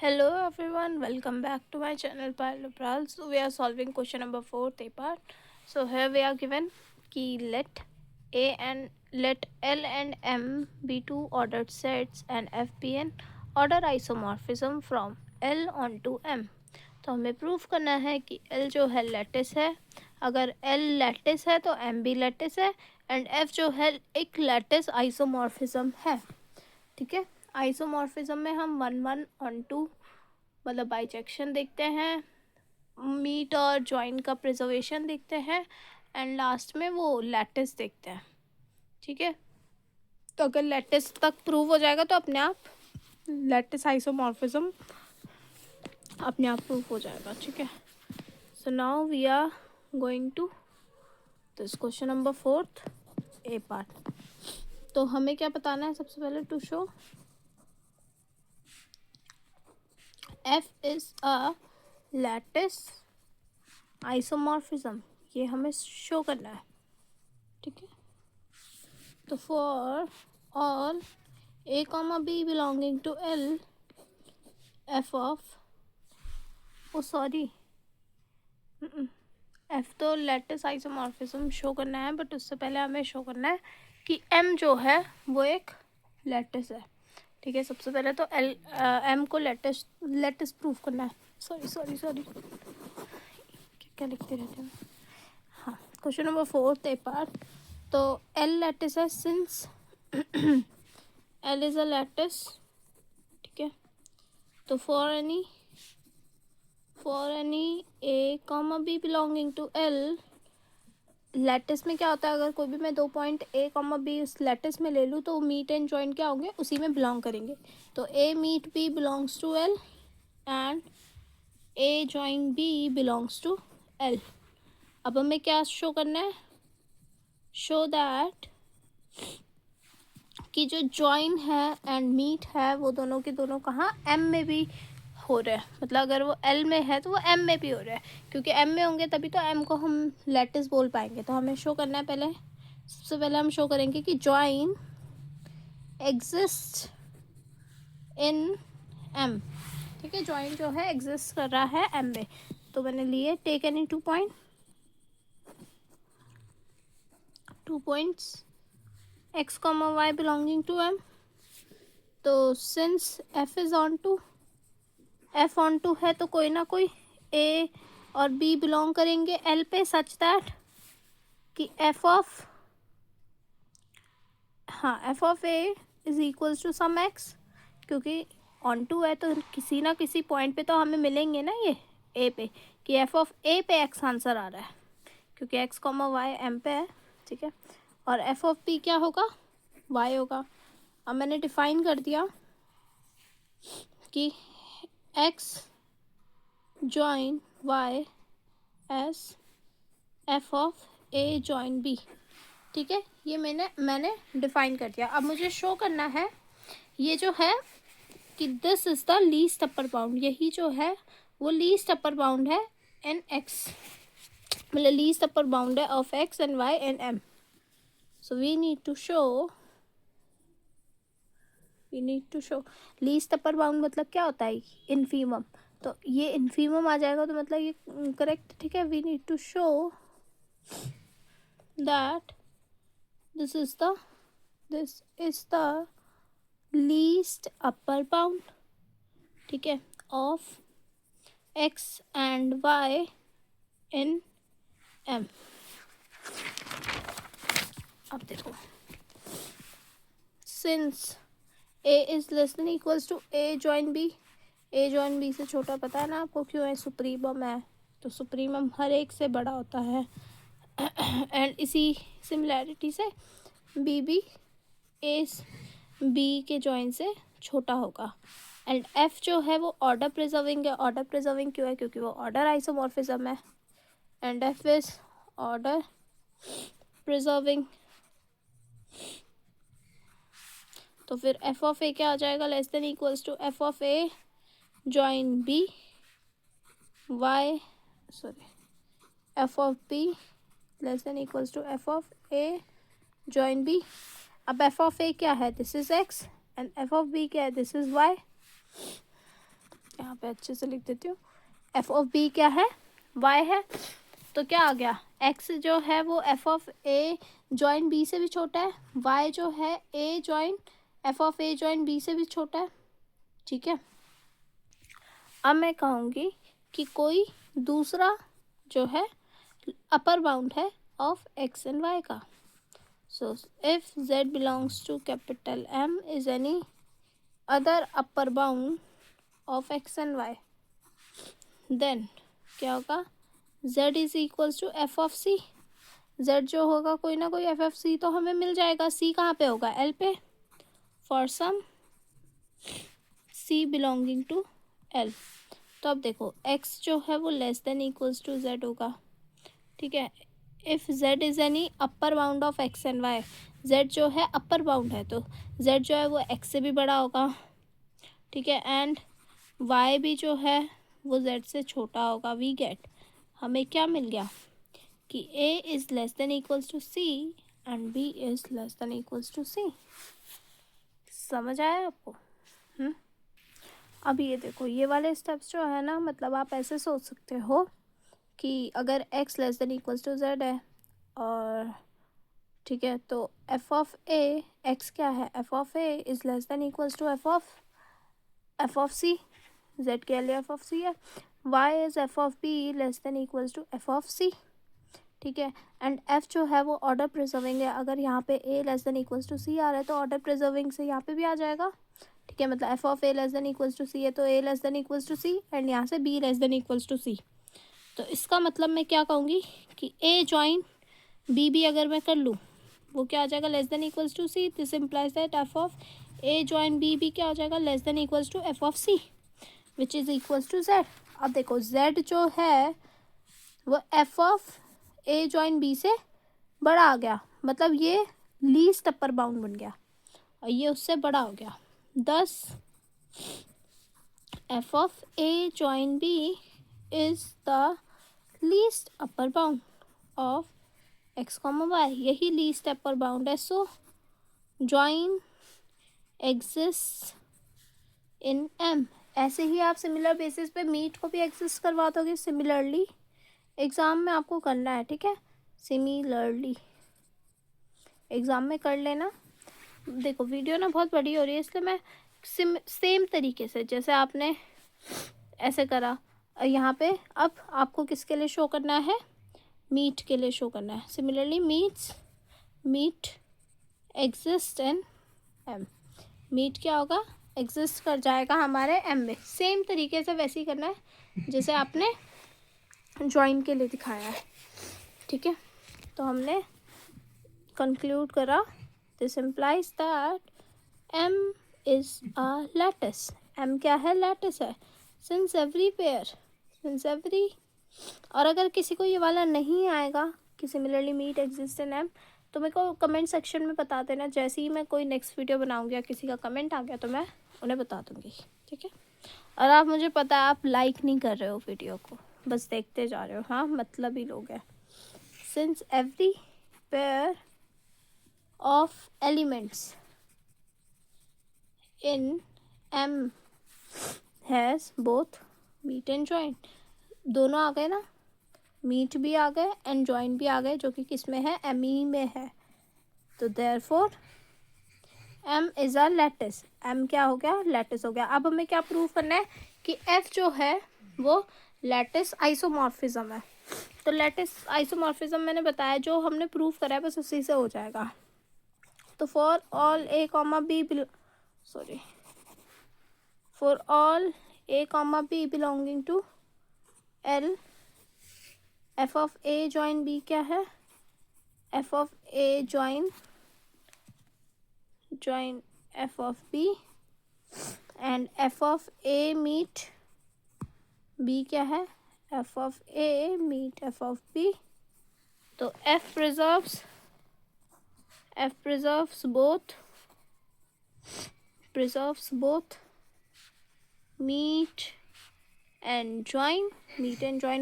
Hello everyone, welcome back to my channel Pral. So we are solving question number 4 A part. So here we are given key let L and M be two ordered sets and F be an order isomorphism from L onto M. तो हमें proof करना है कि L जो है lattice है, अगर L lattice है तो M भी लैटिस है एंड F जो है एक लैटिस आइसोमॉर्फिज्म है. ठीक है, आइसोमॉर्फिज्म में हम 1 1 2 मतलब बाइजेक्शन देखते हैं, मीट और जॉइन का प्रिजर्वेशन देखते हैं एंड लास्ट में वो लैटिस देखते हैं. ठीक है, तो अगर लैटिस तक प्रूव हो जाएगा तो अपने आप लैटिस आइसोमॉर्फिज्म अपने आप प्रूव हो जाएगा. ठीक है, so now we are going to this question number 4 A part. तो हमें क्या बताना है सबसे पहले, to show F is a lattice isomorphism, ये हमें शो करना है. ठीक है, तो for all A, B belonging to L, F of sorry F तो लैटिस आइसोमॉर्फिज्म शो करना है, बट उससे पहले हमें शो करना है कि M जो है वो एक लैटिस है. ठीक है, सबसे पहले तो M को लैटिस प्रूफ करना है. सॉरी क्या लिखते रहते हैं. हाँ, क्वेश्चन नंबर 4 ए पार्ट. तो L लैटिस है since L is a lattice. ठीक है, तो for any A, B belonging to L, lattice में क्या होता है, अगर कोई भी मैं 2 पॉइंट A, B उस लैटिस में ले लूँ तो मीट एंड जॉइन क्या होंगे, उसी में बिलोंग करेंगे. तो A meet B belongs to L and A join B belongs to L. अब हमें क्या शो करना है, शो दैट कि जो जॉइन है एंड मीट है वो दोनों के दोनों कहाँ, M में भी हो रहा है. मतलब अगर वो L में है तो वो M में भी हो रहा है, क्योंकि M में होंगे तभी तो M को हम लैटिस बोल पाएंगे. तो हमें शो करना है, पहले सबसे पहले हम शो करेंगे कि जॉइन एग्जिस्ट इन M. ठीक है, जॉइन जो है एग्जिस्ट कर रहा है M में. तो मैंने लिए take any 2 points X, Y belonging to M. तो since F is onto F onto है तो कोई ना कोई A और B बिलोंग करेंगे L पे, सच दैट कि F of A is equals to some X. क्योंकि ऑन टू है तो किसी ना किसी पॉइंट पे तो हमें मिलेंगे ना ये A पे, कि F ऑफ A पे X आंसर आ रहा है, क्योंकि X, Y M पे है. ठीक है, और F ऑफ B क्या होगा, Y होगा. अब मैंने डिफाइन कर दिया कि X join Y S F of A join B. ठीक है, ये मैंने डिफाइन कर दिया. अब मुझे शो करना है ये जो है कि this is the least upper bound, यही जो है वो लीस्ट अपर बाउंड है इन X, मतलब लीस्ट अपर बाउंड है of X and Y and M. So we need to show least upper bound मतलब क्या होता है, इन्फीमम. तो ये इन्फीमम आ जाएगा तो मतलब ये करेक्ट. ठीक है, we need to show that this is the least upper bound. ठीक है, of X and Y in M. अब देखो, since A is less than equals to A join B, A join B से छोटा, पता है ना आपको क्यों है, सुप्रीमम है. तो सुप्रीमम हर एक से बड़ा होता है एंड इसी सिमिलैरिटी से B भी A B के जॉइन से छोटा होगा. एंड F जो है वो ऑर्डर प्रिजर्विंग है. ऑर्डर प्रिजर्विंग क्यों है, क्योंकि वो ऑर्डर आइसोमॉर्फिज्म है and F is order preserving. तो फिर F ऑफ A क्या आ जाएगा, less than equals to F of A join B F of B less than equals to F of A join B. अब F of A क्या है, this is X and F of B क्या है, this is Y. यहाँ पे अच्छे से लिख देती हूँ। एफ ऑफ बी क्या है, वाई है, तो क्या आ गया, एक्स जो है वो F of A join B से भी छोटा है, वाई जो है A join F of A join B से भी छोटा है, ठीक है। अब मैं कहूँगी कि कोई दूसरा जो है अपर बाउंड है ऑफ एक्स एंड वाई का। So if z belongs to capital M is any other upper bound of X and Y, then क्या होगा, z is equals to F of C. z जो होगा कोई ना कोई F of सी तो हमें मिल जाएगा। c कहाँ पे होगा, l पे, for some c belonging to l। तो अब देखो x जो है वो less than equals to z होगा, ठीक है। If z is any upper bound of x and y, z जो है अपर बाउंड है तो z जो है वो x से भी बड़ा होगा, ठीक है, एंड y भी जो है वो z से छोटा होगा। वी गेट, हमें क्या मिल गया कि a is less than equals to c and b is less than equals to c। समझ आया आपको? अब ये देखो, ये वाले स्टेप्स जो है ना, मतलब आप ऐसे सोच सकते हो कि अगर x less than equals to z है और ठीक है, तो एफ ऑफ ए, एक्स क्या है, F of A is less than equals to F of C, Z के लिए एफ ऑफ सी है, Y is F of B less than equals to F of C, ठीक है। And F जो है वो ऑर्डर प्रिजर्विंग है। अगर यहाँ पे ए लेस देन इक्वल्स टू सी आ रहा है तो ऑर्डर प्रिजर्विंग से यहाँ पे भी आ जाएगा, ठीक है। मतलब F of A less than equals to C है तो A less than equals to C and यहाँ से B less than equals to C. तो इसका मतलब मैं क्या कहूँगी कि ए जॉइन बी भी अगर मैं कर लूँ वो क्या आ जाएगा, less than equals to C. This implies that F of A join B भी क्या हो जाएगा, less than equals to F of C which is equals to Z. अब देखो जेड जो है वो F of A join B से बड़ा आ गया, मतलब ये लीस्ट अपर बाउंड बन गया और ये उससे बड़ा हो गया। Thus F of A join B is the least upper bound of X comma Y, यही लीस्ट अपर बाउंड है। So join exist in M. ऐसे ही आप सिमिलर बेसिस पे मीट को भी एग्जिस्ट करवा दोगे। सिमिलरली एग्ज़ाम में आपको करना है, ठीक है, सिमिलरली एग्ज़ाम में कर लेना। देखो वीडियो ना बहुत बड़ी हो रही है इसलिए मैं सेम तरीके से जैसे आपने ऐसे करा यहाँ पे, अब आपको किसके लिए शो करना है, मीट के लिए शो करना है। Similarly meet exist in M, meet क्या होगा, एग्जिस्ट कर जाएगा हमारे एम में। सेम तरीके से वैसे ही करना है जैसे आपने जॉइन के लिए दिखाया है, ठीक है। तो हमने कंक्लूड करा, this implies that M is a lattice. M क्या है, लैटिस है। सिंस एवरी और अगर किसी को ये वाला नहीं आएगा कि similarly meet exist in M तो मेरे को कमेंट सेक्शन में बता देना। जैसे ही मैं कोई नेक्स्ट वीडियो बनाऊंगी या किसी का कमेंट आ गया तो मैं उन्हें बता दूंगी, ठीक है। और आप, मुझे पता है आप लाइक नहीं कर रहे हो वीडियो को, बस देखते जा रहे हो, हाँ मतलब ही लोग हैं। Since every pair of elements in M has both meet and join, दोनों आ गए ना, मीट भी आ गए एंड जॉइन भी आ गए, जो कि किस में है, एम ई में है। तो therefore M is a lattice, M क्या हो गया, लैटिस हो गया। अब हमें क्या प्रूव करना है कि एफ जो है वो लैटिस आइसोमॉर्फिज्म है। तो लैटिस आइसोमॉर्फिज्म मैंने बताया, जो हमने प्रूव करा है बस उसी से हो जाएगा। तो for all A comma B for all A comma B belonging to L, F of A join B क्या है, F of A join F of B and F of A meet B क्या है, F of A meet F of B. तो F preserves both meet and join,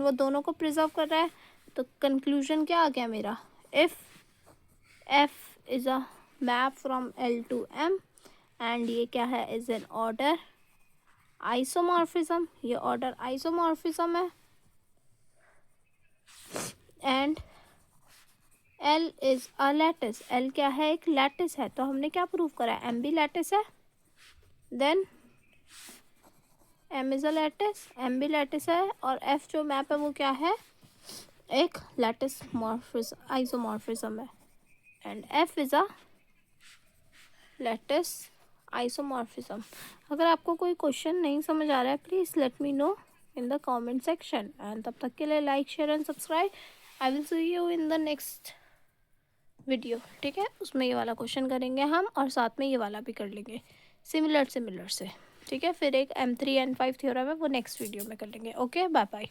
वो दोनों को preserve कर रहा है। तो कंक्लूजन क्या आ गया मेरा, if F is a map from L to M and ये क्या है, इज एन ऑर्डर आइसोमॉर्फिज्म, ये ऑर्डर आइसोमॉर्फिज्म है। And L is a lattice, L क्या है, एक लैटिस है। तो हमने क्या प्रूव करा, एम भी लैटिस है। Then M is a lattice, M भी लैटिस है। और एफ जो मैप है वो क्या है, एक लैटिस मॉर्फिज्म आइसोमॉर्फिज्म है। And F is a lattice isomorphism. अगर आपको कोई क्वेश्चन नहीं समझ आ रहा है, please let me know in the comment section. And तब तक के लिए like, share and subscribe. I will see you in the next video, ठीक है। उसमें ये वाला क्वेश्चन करेंगे हम, और साथ में ये वाला भी कर लेंगे सिमिलर से, ठीक है। फिर एक M3 N5 थ्योरम है, वो नेक्स्ट वीडियो में कर लेंगे। Okay, bye bye.